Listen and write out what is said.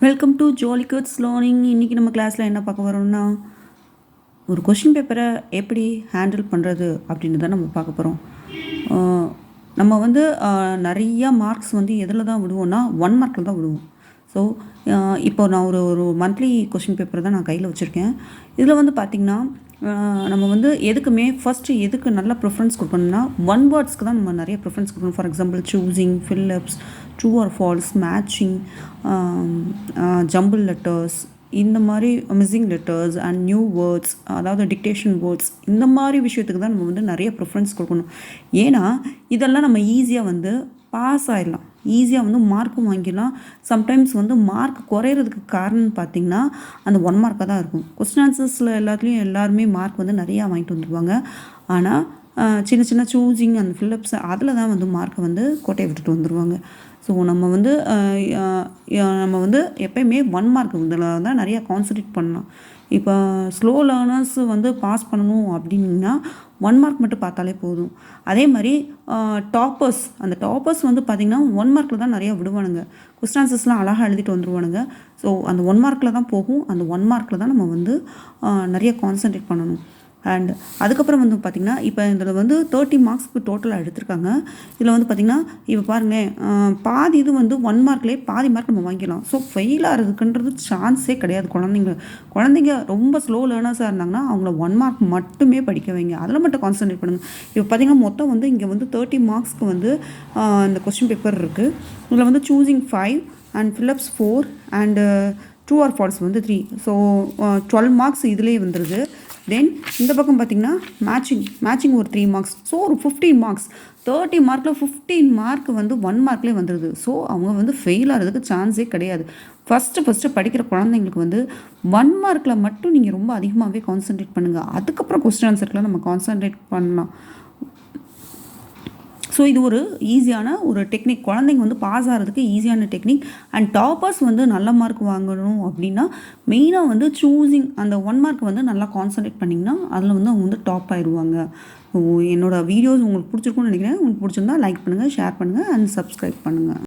Welcome to jolly kids learning. இன்றைக்கி நம்ம கிளாஸில் என்ன பார்க்க வரோம்னா, ஒரு கொஷின் பேப்பரை எப்படி ஹேண்டில் பண்ணுறது அப்படின்னு தான் நம்ம பார்க்க போகிறோம். நம்ம வந்து நிறையா மார்க்ஸ் வந்து எதில் தான் விடுவோம்னா 1 மார்க்கில் தான் விடுவோம். ஸோ இப்போ நான் ஒரு மந்த்லி கொஷின் பேப்பர் தான் நான் கையில் வச்சுருக்கேன். இதில் வந்து பார்த்திங்கன்னா நம்ம வந்து எதுக்குமே ஃபஸ்ட்டு எதுக்கு நல்ல ப்ரிஃபரன்ஸ் கொடுக்கணும்னா 1 வேர்ட்ஸ்க்கு தான் நம்ம நிறைய ப்ரிஃபரன்ஸ் கொடுக்கணும். For example choosing, fill-ups, true or false, matching, jumble letters, இந்த மாதிரி missing letters and new words, அதாவது டிக்டேஷன் வேர்ட்ஸ், இந்த மாதிரி விஷயத்துக்கு தான் நம்ம வந்து நிறைய ப்ரிஃபரன்ஸ் கொடுக்கணும். ஏன்னா இதெல்லாம் நம்ம ஈஸியாக வந்து பாஸ் ஆகிடலாம், ஈஸியாக வந்து மார்க்கும் வாங்கிடலாம். சம்டைம்ஸ் வந்து மார்க் குறையிறதுக்கு காரணம் பார்த்திங்கன்னா அந்த 1 மார்க்காக தான் இருக்கும். கொஸ்டின் ஆன்சர்ஸில் எல்லாருமே மார்க் வந்து நிறையா வாங்கிட்டு வந்துடுவாங்க. ஆனால் சின்ன சின்ன சூஸிங் அந்த ஃபில்லப்ஸ் அதில் தான் வந்து மார்க்கை வந்து கோட்டையை விட்டுட்டு வந்துடுவாங்க. ஸோ நம்ம வந்து எப்போயுமே 1 மார்க் இதில் தான் நிறையா கான்சன்ட்ரேட் பண்ணலாம். இப்போ ஸ்லோ லேர்னர்ஸ் வந்து பாஸ் பண்ணணும் அப்படின்னா 1 மார்க் மட்டும் பார்த்தாலே போதும். அதே மாதிரி அந்த டாப்பர்ஸ் வந்து பார்த்திங்கன்னா 1 மார்க்கில் தான் நிறையா விடுவானுங்க. கொஸ்டின் ஆன்சர்ஸ்லாம் அழகாக எழுதிட்டு வந்துடுவானுங்க. ஸோ அந்த 1 மார்க்கில் தான் போகும். அந்த 1 மார்க்கில் தான் நம்ம வந்து நிறைய கான்சன்ட்ரேட் பண்ணணும். அண்ட் அதுக்கப்புறம் வந்து பார்த்திங்கன்னா இப்போ இதில் வந்து 30 மார்க்ஸ்க்கு டோட்டலாக எடுத்திருக்காங்க. இதில் வந்து பார்த்திங்கன்னா இப்போ பாருங்களேன், பாதி இது வந்து 1 மார்க்லேயே பாதி மார்க் நம்ம வாங்கிக்கலாம். ஸோ ஃபெயில் ஆகிறதுக்குன்றது சான்ஸே கிடையாது. குழந்தைங்க ரொம்ப ஸ்லோ லேர்னர்ஸாக இருந்தாங்கன்னா அவங்கள 1 மார்க் மட்டுமே படிக்க வைங்க, அதில் மட்டும் கான்சன்ட்ரேட் பண்ணுங்கள். இப்போ பார்த்திங்கன்னா மொத்தம் வந்து இங்கே வந்து 30 மார்க்ஸ்க்கு வந்து இந்த கொஸ்டின் பேப்பர் இருக்குது. இதில் வந்து choosing 5 and fill-ups 4 and true or false வந்து 3. ஸோ 12 மார்க்ஸ் இதிலே வந்துடுது. தென் இந்த பக்கம் பார்த்திங்கன்னா மேட்சிங் ஒரு 3 மார்க்ஸ். ஸோ ஒரு 15 மார்க்ஸ். 30 மார்க்கில் 15 மார்க் வந்து 1 மார்க்லேயே வந்துடுது. ஸோ அவங்க வந்து ஃபெயில் ஆகிறதுக்கு சான்ஸே கிடையாது. ஃபஸ்ட்டு படிக்கிற குழந்தைங்களுக்கு வந்து 1 மார்க்கில் மட்டும் நீங்கள் ரொம்ப அதிகமாகவே கான்சன்ட்ரேட் பண்ணுங்கள். அதுக்கப்புறம் கொஸ்டின் ஆன்சருக்குலாம் நம்ம கான்சன்ட்ரேட் பண்ணலாம். ஸோ இது ஒரு ஈஸியான ஒரு டெக்னிக், குழந்தைங்க வந்து பாஸ் ஆகிறதுக்கு ஈஸியான டெக்னிக். அண்ட் டாப்பர்ஸ் வந்து நல்ல மார்க் வாங்கணும் அப்படின்னா மெயினாக வந்து சூஸிங் அந்த 1 மார்க் வந்து நல்லா கான்சன்ட்ரேட் பண்ணிங்கன்னா அதில் வந்து அவங்க வந்து டாப் ஆயிடுவாங்க. ஸோ என்னோடய வீடியோஸ் உங்களுக்கு பிடிச்சிருக்குன்னு நினைக்கிறேன். உங்களுக்கு பிடிச்சிருந்தா லைக் பண்ணுங்கள், ஷேர் பண்ணுங்கள் அண்ட் சப்ஸ்கிரைப் பண்ணுங்கள்.